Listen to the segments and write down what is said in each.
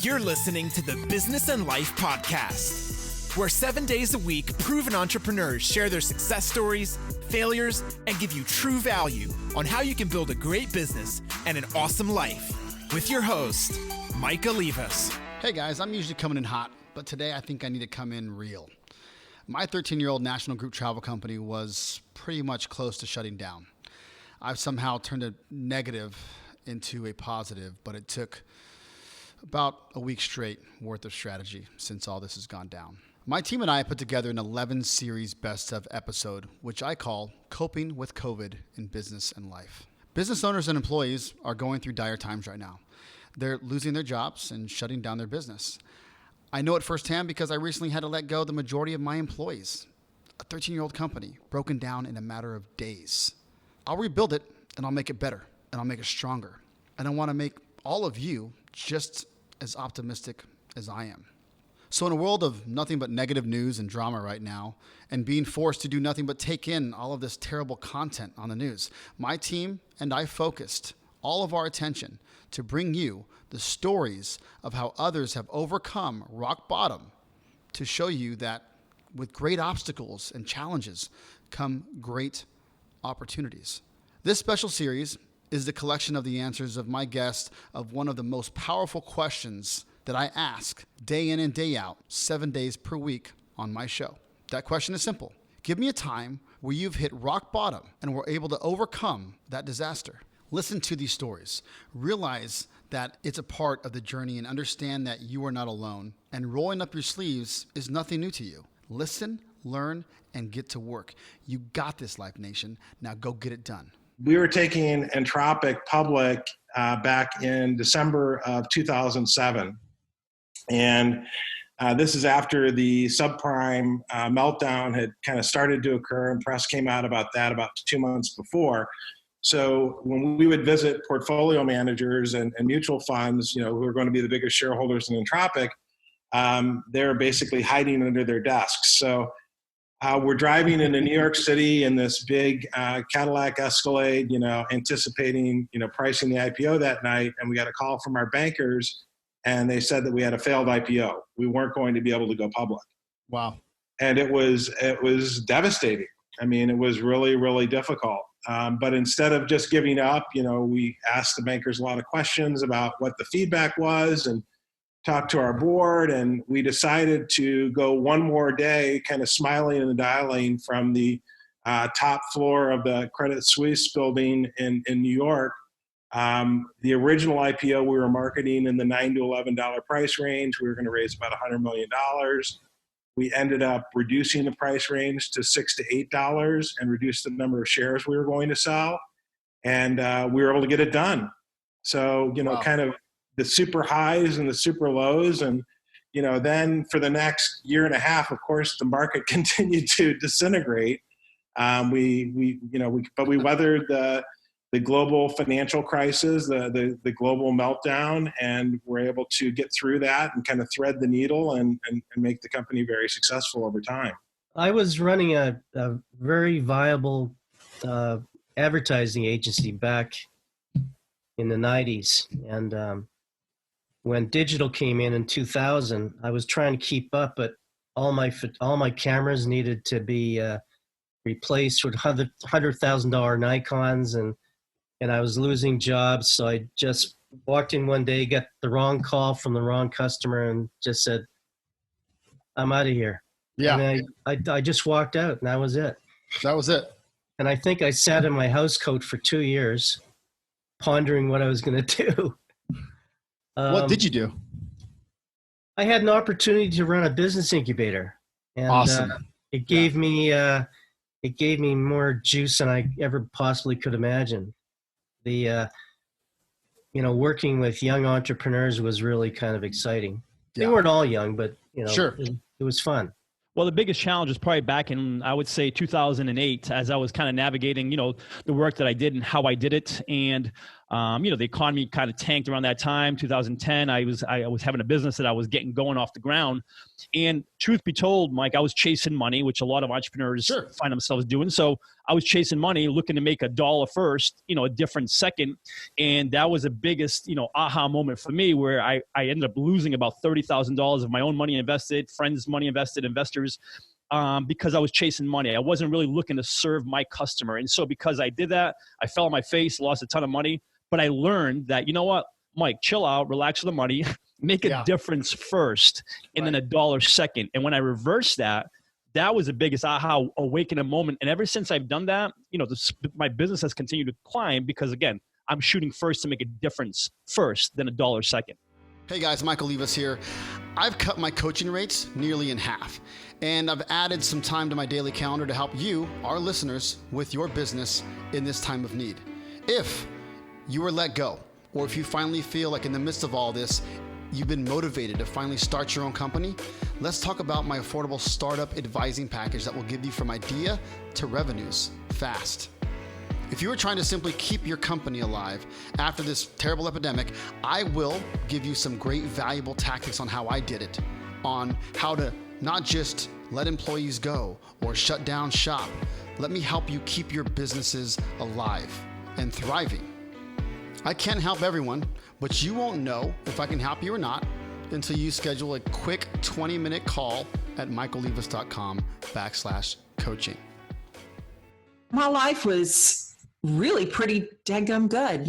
You're listening to the Business and Life Podcast, where 7 days a week, proven entrepreneurs share their success stories, failures, and give you true value on how you can build a great business and an awesome life. With your host, Mike Olivas. Hey guys, I'm usually coming in hot, but today I think I need to come in real. My 13-year-old national group travel company was pretty much close to shutting down. I've somehow turned a negative into a positive, but it took about a week straight worth of strategy since all this has gone down. My team and I put together an 11 series best of episode, which I call Coping with COVID in Business and Life. Business owners and employees are going through dire times right now. They're losing their jobs and shutting down their business. I know it firsthand because I recently had to let go of the majority of my employees. A 13-year-old company broken down in a matter of days. I'll rebuild it and I'll make it better and I'll make it stronger. And I want to make all of you just as optimistic as I am. So in a world of nothing but negative news and drama right now, and being forced to do nothing but take in all of this terrible content on the news, my team and I focused all of our attention to bring you the stories of how others have overcome rock bottom, to show you that with great obstacles and challenges come great opportunities. This special series is the collection of the answers of my guest of one of the most powerful questions that I ask day in and day out, 7 days per week on my show. That question is simple. Give me a time where you've hit rock bottom and were able to overcome that disaster. Listen to these stories. Realize that it's a part of the journey and understand that you are not alone. And rolling up your sleeves is nothing new to you. Listen, learn, and get to work. You got this, Life Nation. Now go get it done. We were taking Entropic public back in December of 2007. And this is after the subprime meltdown had kind of started to occur, and press came out about that about 2 months before. So when we would visit portfolio managers and mutual funds, who are going to be the biggest shareholders in Entropic, they're basically hiding under their desks. So we're driving into New York City in this big Cadillac Escalade, anticipating, pricing the IPO that night. And we got a call from our bankers, and they said that we had a failed IPO. We weren't going to be able to go public. Wow. And it was devastating. I mean, it was really, really difficult. But instead of just giving up, we asked the bankers a lot of questions about what the feedback was and talked to our board, and we decided to go one more day kind of smiling and dialing from the top floor of the Credit Suisse building in New York. The original IPO we were marketing in the $9 to $11 price range. We were going to raise about $100 million. We ended up reducing the price range to $6 to $8 and reduced the number of shares we were going to sell. And we were able to get it done. So, Wow. Kind of the super highs and the super lows. And, then for the next year and a half, of course, the market continued to disintegrate. But we weathered the global financial crisis, the global meltdown, and we're able to get through that and kind of thread the needle and make the company very successful over time. I was running a very viable advertising agency back in the 90s. And when digital came in 2000, I was trying to keep up, but all my cameras needed to be replaced with $100,000 Nikons, and I was losing jobs. So I just walked in one day, got the wrong call from the wrong customer, and just said, I'm out of here. Yeah. And I just walked out, and that was it. That was it. And I think I sat in my house coat for 2 years, pondering what I was going to do. What did you do? I had an opportunity to run a business incubator. And, Awesome. It gave me more juice than I ever possibly could imagine. Working with young entrepreneurs was really kind of exciting. They Yeah. weren't all young, but Sure. it was fun. Well, the biggest challenge was probably back in, I would say, 2008, as I was kind of navigating, the work that I did and how I did it. And The economy kind of tanked around that time, 2010. I was having a business that I was getting going off the ground. And truth be told, Mike, I was chasing money, which a lot of entrepreneurs find themselves doing. So I was chasing money, looking to make $1 first, a difference second. And that was the biggest, aha moment for me, where I ended up losing about $30,000 of my own money invested, friends' money invested, investors, because I was chasing money. I wasn't really looking to serve my customer. And so because I did that, I fell on my face, lost a ton of money. But I learned that, you know what, Mike, chill out, relax with the money, make a difference first, and then $1 second. And when I reversed that, that was the biggest aha awakening moment. And ever since I've done that, my business has continued to climb because, again, I'm shooting first to make a difference first, then $1 second. Hey guys, Michael Levis here. I've cut my coaching rates nearly in half, and I've added some time to my daily calendar to help you, our listeners, with your business in this time of need. If you were let go, or if you finally feel like in the midst of all this, you've been motivated to finally start your own company, let's talk about my affordable startup advising package that will give you from idea to revenues fast. If you are trying to simply keep your company alive after this terrible epidemic, I will give you some great valuable tactics on how I did it, on how to not just let employees go or shut down shop. Let me help you keep your businesses alive and thriving. I can't help everyone, but you won't know if I can help you or not until you schedule a quick 20-minute call at michaellevis.com/coaching. My life was really pretty daggum good.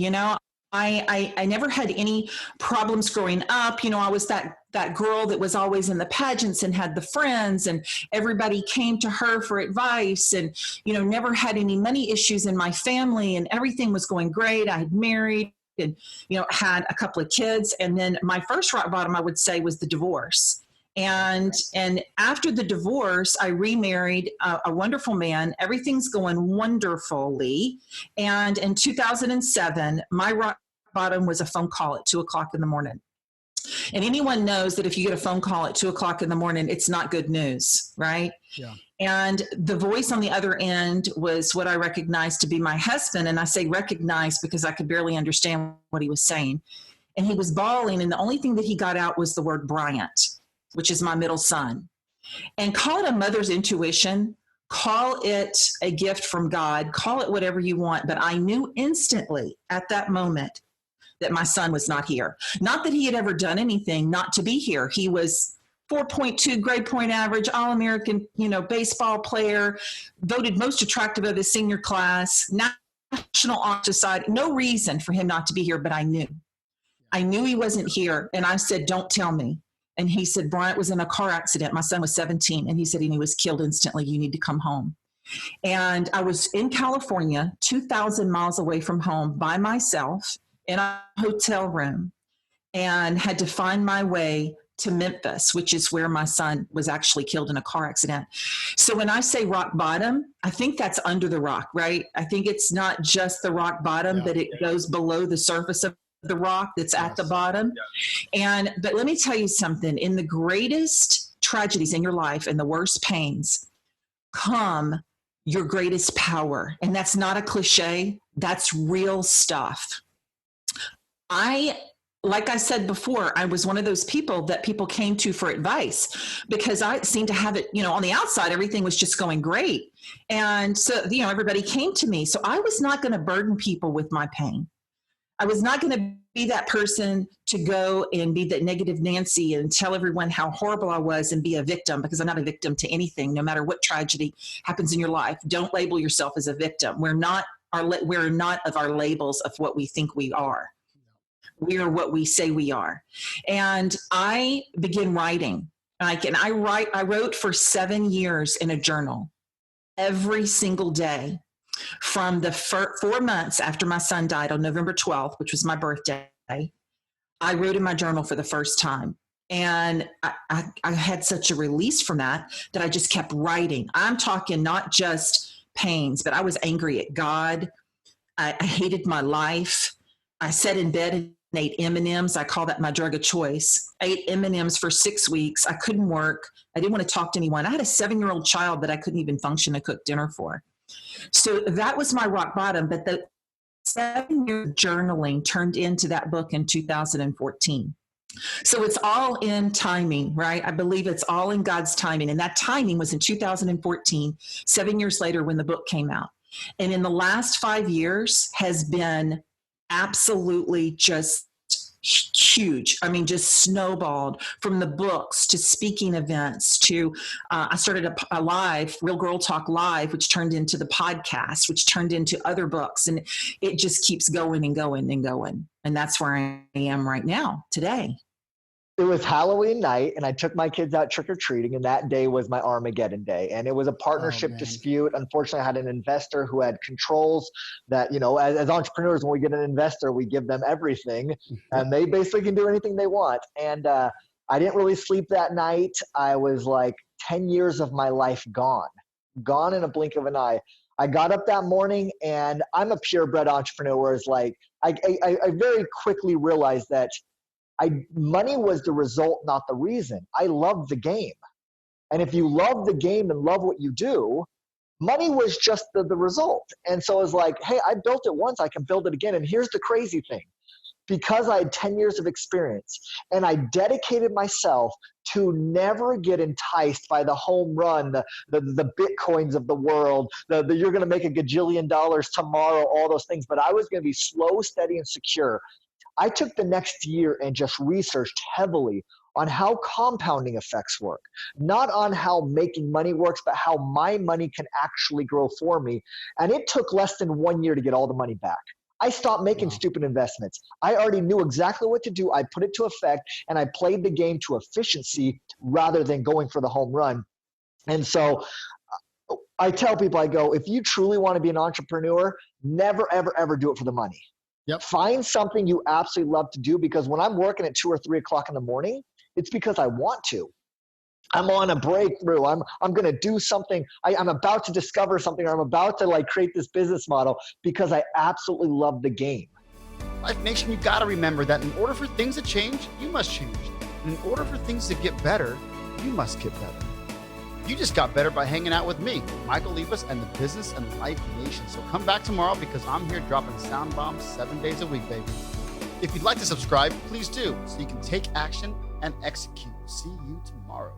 I never had any problems growing up. I was that girl that was always in the pageants and had the friends, and everybody came to her for advice, and, never had any money issues in my family, and everything was going great. I had married and, had a couple of kids. And then my first rock bottom, I would say, was the divorce. And after the divorce, I remarried a wonderful man. Everything's going wonderfully. And in 2007, my rock bottom was a phone call at 2:00 in the morning. And anyone knows that if you get a phone call at 2:00 in the morning, it's not good news, right? Yeah. And the voice on the other end was what I recognized to be my husband. And I say recognized because I could barely understand what he was saying. And he was bawling. And the only thing that he got out was the word Bryant, which is my middle son. And call it a mother's intuition, call it a gift from God, call it whatever you want. But I knew instantly at that moment that my son was not here. Not that he had ever done anything not to be here. He was 4.2 grade point average, All-American, baseball player, voted most attractive of his senior class, National Honor Society. No reason for him not to be here, but I knew he wasn't here. And I said, don't tell me. And he said, Bryant was in a car accident. My son was 17. And he said, and he was killed instantly. You need to come home. And I was in California, 2,000 miles away from home by myself in a hotel room, and had to find my way to Memphis, which is where my son was actually killed in a car accident. So when I say rock bottom, I think that's under the rock, right? I think it's not just the rock bottom, but it goes below the surface of the rock that's at the bottom. But let me tell you something, in the greatest tragedies in your life and the worst pains come your greatest power. And that's not a cliche. That's real stuff. Like I said before, I was one of those people that people came to for advice because I seemed to have it, on the outside, everything was just going great. And so, everybody came to me. So I was not going to burden people with my pain. I was not going to be that person to go and be that negative Nancy and tell everyone how horrible I was and be a victim, because I'm not a victim to anything, no matter what tragedy happens in your life. Don't label yourself as a victim. We're not of our labels of what we think we are. We are what we say we are. And I began writing. I wrote for 7 years in a journal every single day from the 4 months after my son died on November 12th, which was my birthday. I wrote in my journal for the first time. And I had such a release from that I just kept writing. I'm talking not just pains, but I was angry at God. I hated my life. I sat in bed and ate M&Ms. I call that my drug of choice. I ate M&Ms for 6 weeks. I couldn't work. I didn't want to talk to anyone. I had a 7-year-old child that I couldn't even function to cook dinner for. So that was my rock bottom. But the 7-year journaling turned into that book in 2014. So it's all in timing, right? I believe it's all in God's timing. And that timing was in 2014, 7 years later when the book came out. And in the last 5 years has been absolutely just huge. I mean, just snowballed from the books to speaking events to, I started a live, Real Girl Talk Live, which turned into the podcast, which turned into other books. And it just keeps going and going and going. And that's where I am right now, today. It was Halloween night, and I took my kids out trick-or-treating, and that day was my Armageddon day. And it was a partnership dispute. Unfortunately, I had an investor who had controls that, you know, as entrepreneurs, when we get an investor, we give them everything, and they basically can do anything they want. And I didn't really sleep that night. I was like 10 years of my life gone in a blink of an eye. I got up that morning, and I'm a purebred entrepreneur, whereas like I very quickly realized that money was the result, not the reason. I love the game. And if you love the game and love what you do, money was just the result. And so I was like, hey, I built it once, I can build it again. And here's the crazy thing. Because I had 10 years of experience and I dedicated myself to never get enticed by the home run, the Bitcoins of the world, the you're going to make $1 gajillion tomorrow, all those things. But I was going to be slow, steady, and secure. I took the next year and just researched heavily on how compounding effects work, not on how making money works, but how my money can actually grow for me. And it took less than 1 year to get all the money back. I stopped making stupid investments. I already knew exactly what to do. I put it to effect, and I played the game to efficiency rather than going for the home run. And so I tell people, I go, if you truly want to be an entrepreneur, never, ever, ever do it for the money. Yep. Find something you absolutely love to do, because when I'm working at 2 or 3 o'clock in the morning, it's because I want to. I'm on a breakthrough. I'm going to do something. I'm about to discover something, or I'm about to like create this business model because I absolutely love the game. Life Nation, you got to remember that in order for things to change, you must change. And in order for things to get better, you must get better. You just got better by hanging out with me, Michael Libas, and the Business and Life Nation. So come back tomorrow, because I'm here dropping sound bombs 7 days a week, baby. If you'd like to subscribe, please do, so you can take action and execute. See you tomorrow.